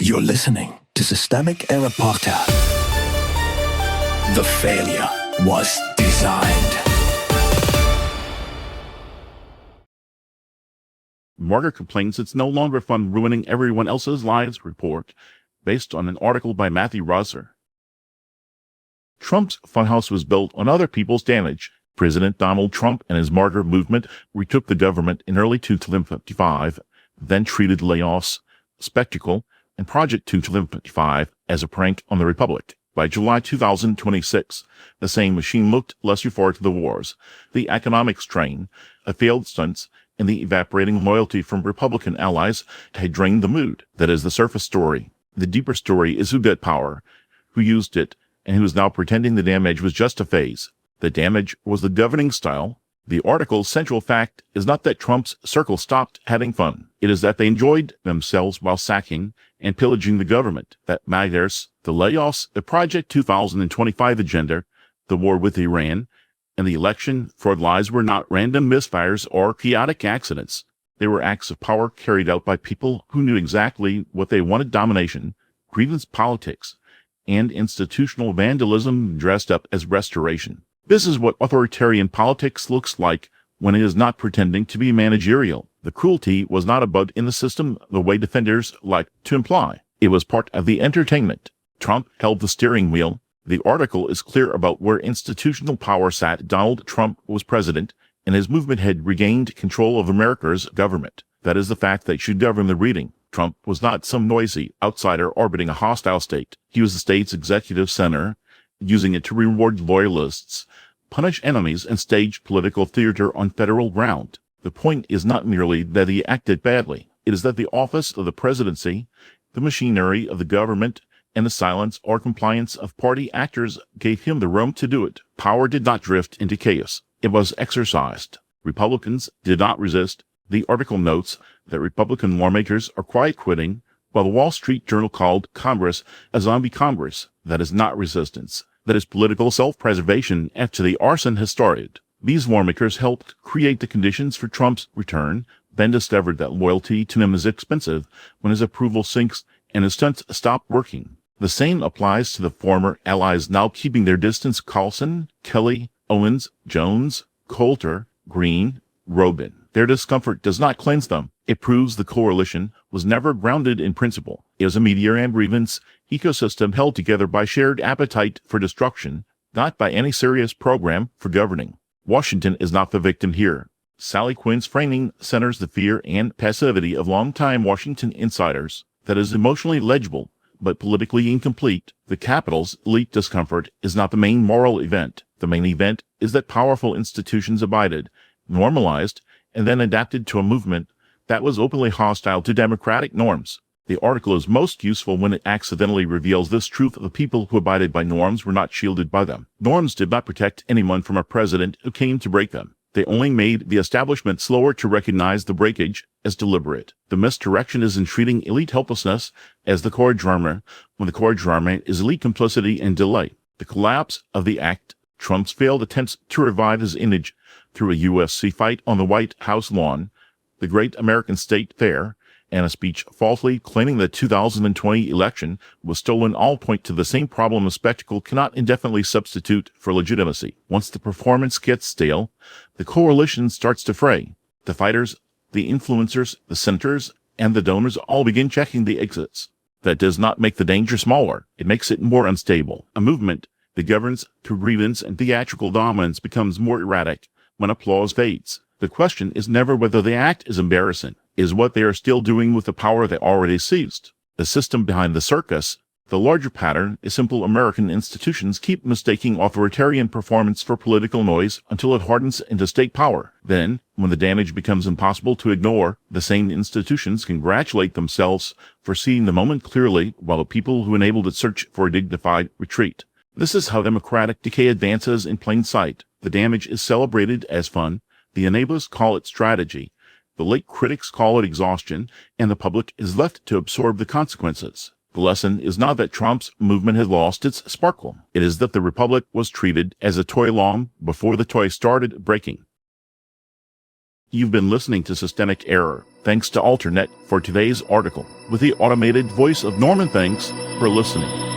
You're listening to Systemic Era Podcast. The failure was designed. MAGA complains it's no longer fun ruining everyone else's lives report, based on an article by Matthew Rosser. Trump's Funhouse was built on other people's damage. President Donald Trump and his MAGA movement retook the government in early 2055, then treated layoffs, spectacle, and Project 2055 as a prank on the Republic. By July 2026, the same machine looked less euphoric to the wars, the economic strain, a failed stunts, and the evaporating loyalty from Republican allies had drained the mood. That is the surface story. The deeper story is who got power, who used it, and who is now pretending the damage was just a phase. The damage was the governing style. The article's central fact is not that Trump's circle stopped having fun. It is that they enjoyed themselves while sacking and pillaging the government. That MAGAs, the layoffs, the Project 2025 agenda, the war with Iran, and the election fraud lies were not random misfires or chaotic accidents. They were acts of power carried out by people who knew exactly what they wanted: domination, grievance politics, and institutional vandalism dressed up as restoration. This is what authoritarian politics looks like when it is not pretending to be managerial. The cruelty was not abode in the system the way defenders like to imply. It was part of the entertainment. Trump held the steering wheel. The article is clear about where institutional power sat. Donald Trump was president, and his movement had regained control of America's government. That is the fact that should govern the reading. Trump was not some noisy outsider orbiting a hostile state. He was the state's executive center, using it to reward loyalists, punish enemies, and stage political theater on federal ground. The point is not merely that he acted badly. It is that the office of the presidency, the machinery of the government, and the silence or compliance of party actors gave him the room to do it. Power did not drift into chaos. It was exercised. Republicans did not resist. The article notes that Republican lawmakers are quiet quitting, while the Wall Street Journal called Congress a zombie Congress. That is not resistance. That is political self-preservation after the arson has started. These lawmakers helped create the conditions for Trump's return, then discovered that loyalty to him is expensive when his approval sinks and his stunts stop working. The same applies to the former allies now keeping their distance: Carlson, Kelly, Owens, Jones, Coulter, Green, Robin. Their discomfort does not cleanse them. It proves the coalition was never grounded in principle. It was a media and grievance ecosystem held together by shared appetite for destruction, not by any serious program for governing. Washington is not the victim here. Sally Quinn's framing centers the fear and passivity of longtime Washington insiders. That is emotionally legible, but politically incomplete. The Capitol's elite discomfort is not the main moral event. The main event is that powerful institutions abided, normalized, and then adapted to a movement that was openly hostile to democratic norms. The article is most useful when it accidentally reveals this truth: the people who abided by norms were not shielded by them. Norms did not protect anyone from a president who came to break them. They only made the establishment slower to recognize the breakage as deliberate. The misdirection is in treating elite helplessness as the core drama, when the core drama is elite complicity and delay. The collapse of the act, Trump's failed attempts to revive his image through a UFC fight on the White House lawn, the Great American State Fair, and a speech falsely claiming the 2020 election was stolen all point to the same problem: of spectacle cannot indefinitely substitute for legitimacy. Once the performance gets stale, the coalition starts to fray. The fighters, the influencers, the senators, and the donors all begin checking the exits. That does not make the danger smaller. It makes it more unstable. A movement that governs through grievance and theatrical dominance becomes more erratic when applause fades. The question is never whether the act is embarrassing. It is what they are still doing with the power they already seized. The system behind the circus, the larger pattern, is simple. American institutions keep mistaking authoritarian performance for political noise until it hardens into state power. Then, when the damage becomes impossible to ignore, the same institutions congratulate themselves for seeing the moment clearly, while the people who enabled it search for a dignified retreat. This is how democratic decay advances in plain sight. The damage is celebrated as fun. The enablers call it strategy. The late critics call it exhaustion, and the public is left to absorb the consequences. The lesson is not that Trump's movement has lost its sparkle. It is that the Republic was treated as a toy long before the toy started breaking. You've been listening to Systemic Error. Thanks to Alternet for today's article, with the automated voice of Norman. Thanks for listening.